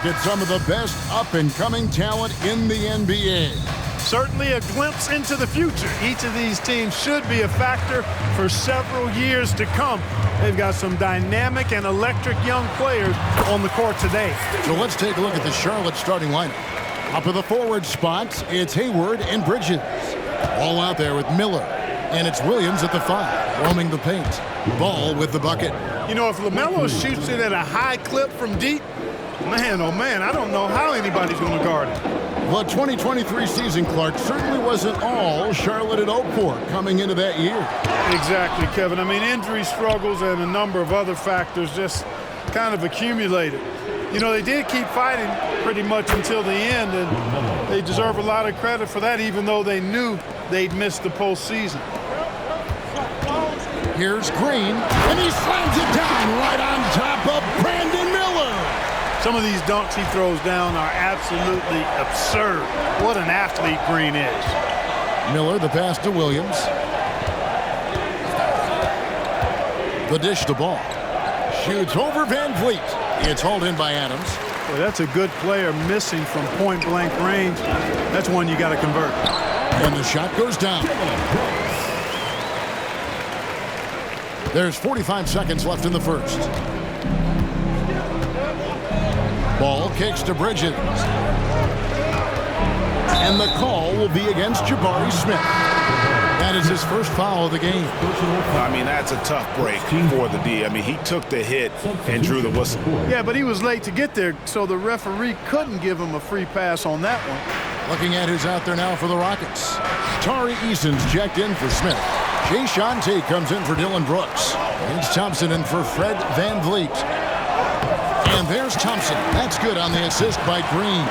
Get some of the best up-and-coming talent in the NBA. Certainly a glimpse into the future. Each of these teams should be a factor for several years to come. They've got some dynamic and electric young players on the court today. So let's take a look at the Charlotte starting lineup. Up at the forward spots, it's Hayward and Bridges. All out there with Miller. And it's Williams at the 5, roaming the paint. Ball with the bucket. You know, if LaMelo shoots it at a high clip from deep, man, oh man, I don't know how anybody's going to guard it. The 2023 season, Clark, certainly wasn't all Charlotte had hoped for coming into that year. Exactly, Kevin. I mean, injury struggles and a number of other factors just kind of accumulated. You know, they did keep fighting pretty much until the end, and they deserve a lot of credit for that, even though they knew they'd missed the postseason. Here's Green, and he slams it down right on top of Brandon Miller. Some of these dunks he throws down are absolutely absurd. What an athlete Green is. Miller, the pass to Williams. The dish to Ball. Shoots over Van Vliet. It's hauled in by Adams. Boy, that's a good player missing from point-blank range. That's one you got to convert. And the shot goes down. There's 45 seconds left in the first. Ball kicks to Bridges. And the call will be against Jabari Smith. That is his first foul of the game. I mean, that's a tough break for the D. I mean, he took the hit and drew the whistle. Yeah, but he was late to get there, so the referee couldn't give him a free pass on that one. Looking at who's out there now for the Rockets. Tari Eason's checked in for Smith. Jae'Sean Tate comes in for Dylan Brooks. It's Thompson in for Fred Van Vliet. And there's Thompson. That's good on the assist by Green.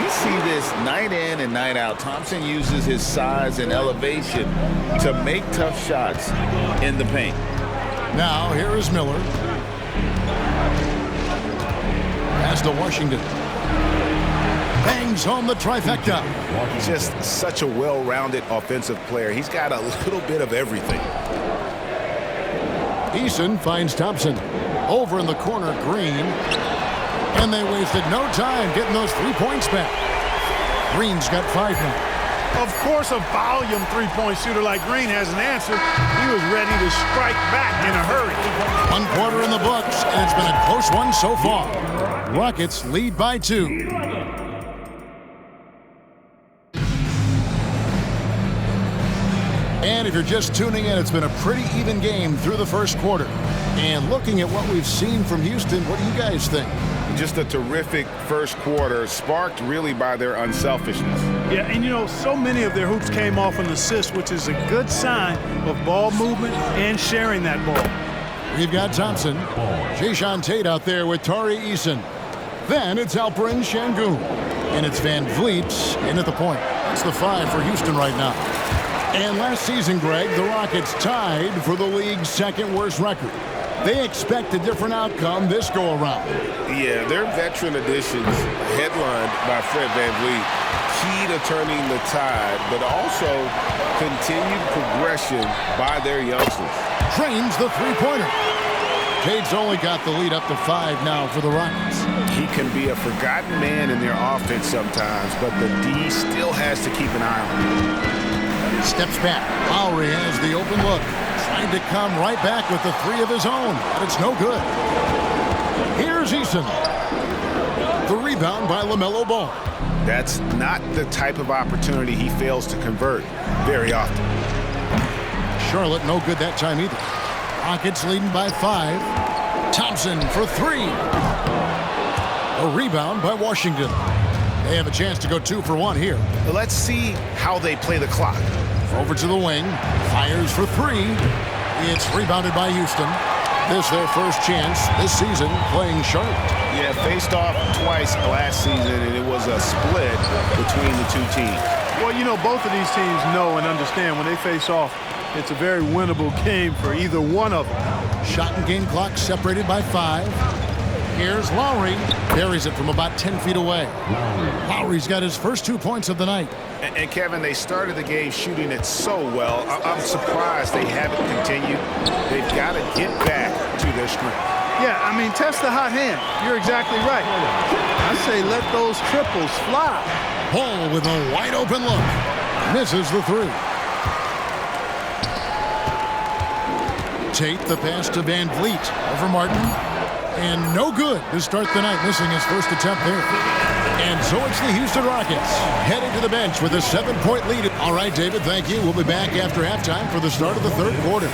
We see this night in and night out. Thompson uses his size and elevation to make tough shots in the paint. Now here is Miller. Pass to Washington. Bangs home the trifecta. Just such a well-rounded offensive player. He's got a little bit of everything. Eason finds Thompson. Over in the corner, Green. And they wasted no time getting those 3 points back. Green's got 5 now. Of course, a volume three-point shooter like Green has an answer. He was ready to strike back in a hurry. 1 quarter in the books, and it's been a close one so far. Rockets lead by 2. And if you're just tuning in, it's been a pretty even game through the first quarter. And looking at what we've seen from Houston, what do you guys think? Just a terrific first quarter, sparked really by their unselfishness. Yeah, and you know, so many of their hoops came off an assist, which is a good sign of ball movement and sharing that ball. We've got Thompson. Jae'Sean Tate out there with Tari Eason. Then it's Alperen Sengun. And it's Van Vliet in at the point. That's the 5 for Houston right now. And last season, Greg, the Rockets tied for the league's 2nd worst record. They expect a different outcome this go-around. Yeah, their veteran additions, headlined by Fred Van Vliet, key to turning the tide, but also continued progression by their youngsters. Trains the three-pointer. Tate's only got the lead up to 5 now for the Rockets. He can be a forgotten man in their offense sometimes, but the D still has to keep an eye on him. Steps back. Lowry has the open look. Trying to come right back with the 3 of his own, but it's no good. Here's Eason. The rebound by LaMelo Ball. That's not the type of opportunity he fails to convert very often. Charlotte no good that time either. Rockets leading by 5. Thompson for 3. A rebound by Washington. They have a chance to go 2 for 1 here. Let's see how they play the clock. Over to the wing. Fires for 3. It's rebounded by Houston. This their first chance this season playing Charlotte. Yeah, faced off twice last season, and it was a split between the 2 teams. Well, you know, both of these teams know and understand when they face off, it's a very winnable game for either one of them. Shot and game clock separated by 5. Here's Lowry. Buries it from about 10 feet away. Lowry's got his first 2 points of the night. And Kevin, they started the game shooting it so well. I'm surprised they haven't continued. They've got to get back to their strength. Yeah, I mean, test the hot hand. You're exactly right. I say let those triples fly. Ball with a wide open look. Misses the three. Tate the pass to Van Vliet over Martin. And no good to start the night, missing his first attempt there. And so it's the Houston Rockets heading to the bench with a 7-point lead. All right, David, thank you. We'll be back after halftime for the start of the third quarter.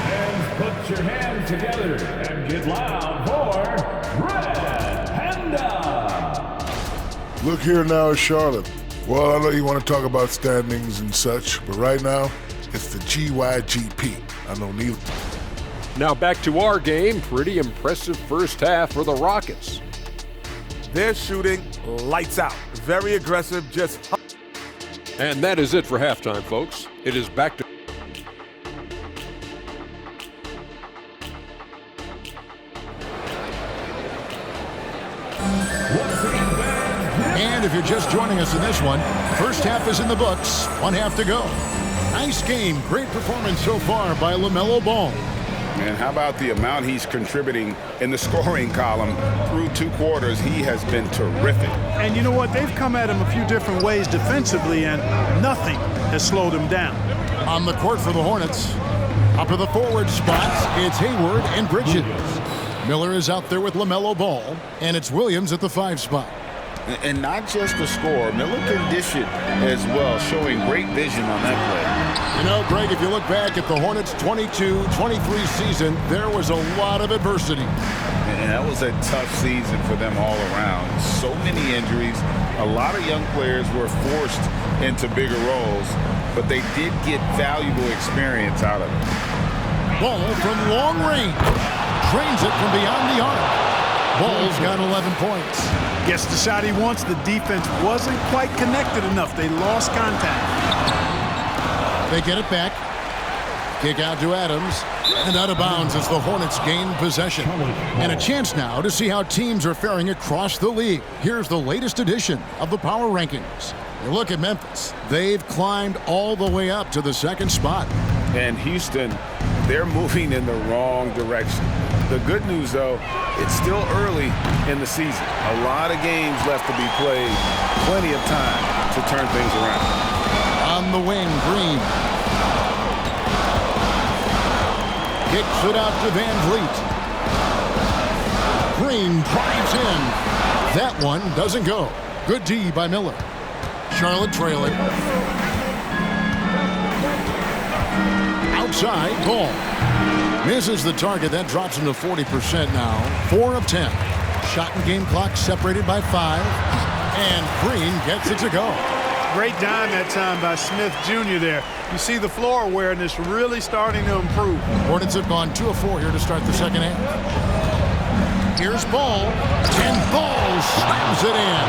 And put your hands together and get loud for Red Panda. Look here now, Charlotte. Well, I know you want to talk about standings and such, but right now, it's the GYGP. I know neither. Now back to our game. Pretty impressive first half for the Rockets. They're shooting lights out. Very aggressive, just... And that is it for halftime, folks. It is back to... And if you're just joining us in this one, first half is in the books. 1 half to go. Nice game. Great performance so far by LaMelo Ball. And how about the amount he's contributing in the scoring column through 2 quarters? He has been terrific. And you know what? They've come at him a few different ways defensively, and nothing has slowed him down. On the court for the Hornets. Up to the forward spots, it's Hayward and Bridges. Miller is out there with LaMelo Ball, and it's Williams at the 5 spot. And not just the score, Miller can dish it as well, showing great vision on that play. You know, Greg, if you look back at the Hornets' 22-23 season, there was a lot of adversity. And that was a tough season for them all around. So many injuries. A lot of young players were forced into bigger roles, but they did get valuable experience out of it. Ball from long range. Trains it from beyond the arc. Ball's got 11 points. Gets the shot he wants. The defense wasn't quite connected enough. They lost contact. They get it back. Kick out to Adams. And out of bounds as the Hornets gain possession. And a chance now to see how teams are faring across the league. Here's the latest edition of the Power Rankings. You look at Memphis. They've climbed all the way up to the 2nd spot. And Houston, they're moving in the wrong direction. The good news, though, it's still early in the season. A lot of games left to be played. Plenty of time to turn things around. On the wing, Green. Kicks it out to Van Vliet. Green drives in. That one doesn't go. Good D by Miller. Charlotte trailing. Outside, Ball. Misses the target. That drops him to 40% now. 4 of 10. Shot and game clock separated by 5. And Green gets it to go. Great dime that time by Smith Jr. there. You see the floor awareness really starting to improve. Hornets have gone 2 of 4 here to start the second half. Here's Ball. And Ball slams it in.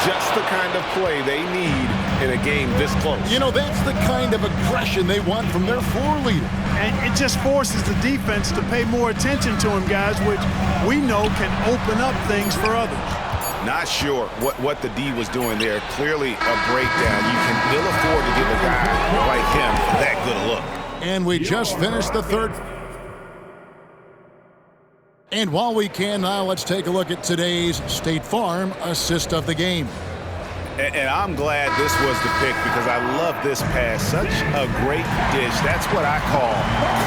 Just the kind of play they need in a game this close. You know, that's the kind of aggression they want from their floor leader. And it just forces the defense to pay more attention to him, guys, which we know can open up things for others. Not sure what the D was doing there. Clearly a breakdown. You can ill afford to give a guy like him that good a look. And we just finished the third. And while we can, now let's take a look at today's State Farm assist of the game. And I'm glad this was the pick because I love this pass. Such a great dish. That's what I call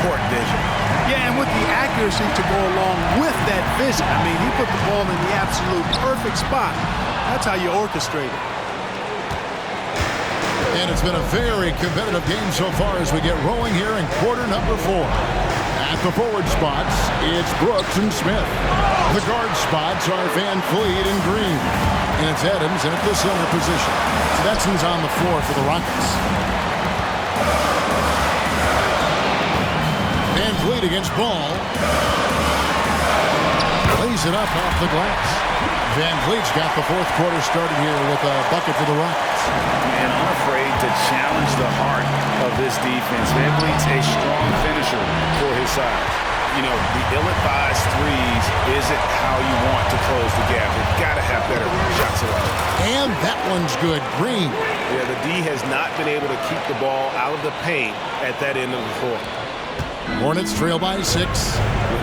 court vision. Yeah, and with the accuracy to go along with that vision. I mean, he put the ball in the absolute perfect spot. That's how you orchestrate it. And it's been a very competitive game so far as we get rolling here in quarter number 4. At the forward spots, it's Brooks and Smith. The guard spots are Van Vliet and Green. And it's Adams in at the center position. So that's who's on the floor for the Rockets. Van Vliet against Ball. Lays it up off the glass. Van Vliet's got the fourth quarter started here with a bucket for the Rockets. And unafraid to challenge the heart of this defense. Van Vliet's a strong finisher for his size. You know, the ill-advised threes isn't how you want to close the gap. You've got to have better shots allowed. And that one's good. Green. Yeah, the D has not been able to keep the ball out of the paint at that end of the floor. Hornets trail by 6.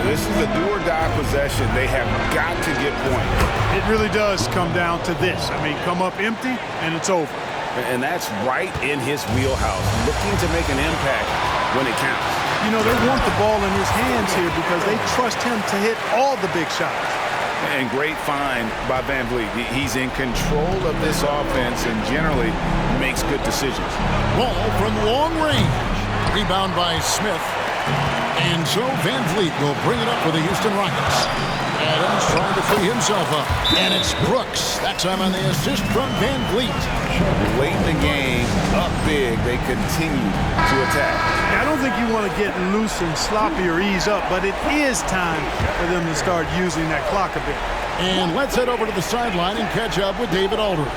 This is a do-or-die possession. They have got to get points. It really does come down to this. I mean, come up empty, and it's over. And that's right in his wheelhouse, looking to make an impact when it counts. You know, they want the ball in his hands here because they trust him to hit all the big shots. And great find by Van Vliet. He's in control of this offense and generally makes good decisions. Ball from long range. Rebound by Smith. And so Van Vliet will bring it up for the Houston Rockets. Adams trying to free himself up. And it's Brooks. That time on the assist from Van Vliet. Late in the game, up big, they continue to attack. I don't think you want to get loose and sloppy or ease up, but it is time for them to start using that clock a bit. And let's head over to the sideline and catch up with David Aldridge.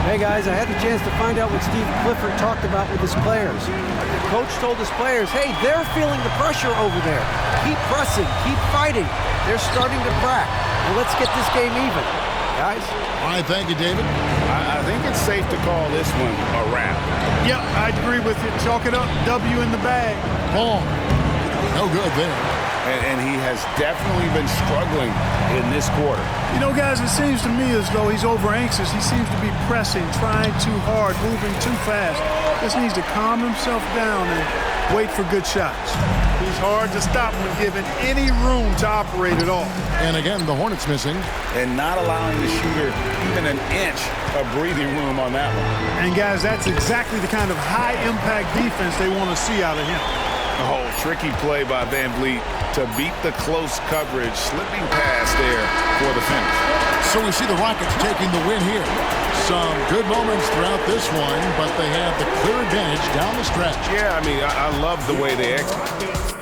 Hey guys, I had the chance to find out what Steve Clifford talked about with his players. The coach told his players, hey, they're feeling the pressure over there. Keep pressing, keep fighting. They're starting to crack. Well, let's get this game even, guys. All right, thank you, David. I think it's safe to call this one a wrap. Yep, I agree with you. Chalk it up, W in the bag. Long. No good there. And he has definitely been struggling in this quarter. You know, guys, it seems to me as though he's over anxious. He seems to be pressing, trying too hard, moving too fast. Just needs to calm himself down and wait for good shots. He's hard to stop when given any room to operate at all. And again, the Hornets missing. And not allowing the shooter even an inch of breathing room on that one. And, guys, that's exactly the kind of high-impact defense they want to see out of him. Oh, tricky play by Van Vliet to beat the close coverage, slipping past there for the finish. So we see the Rockets taking the win here. Some good moments throughout this one, but they have the clear advantage down the stretch. Yeah, I mean, I love the way they execute.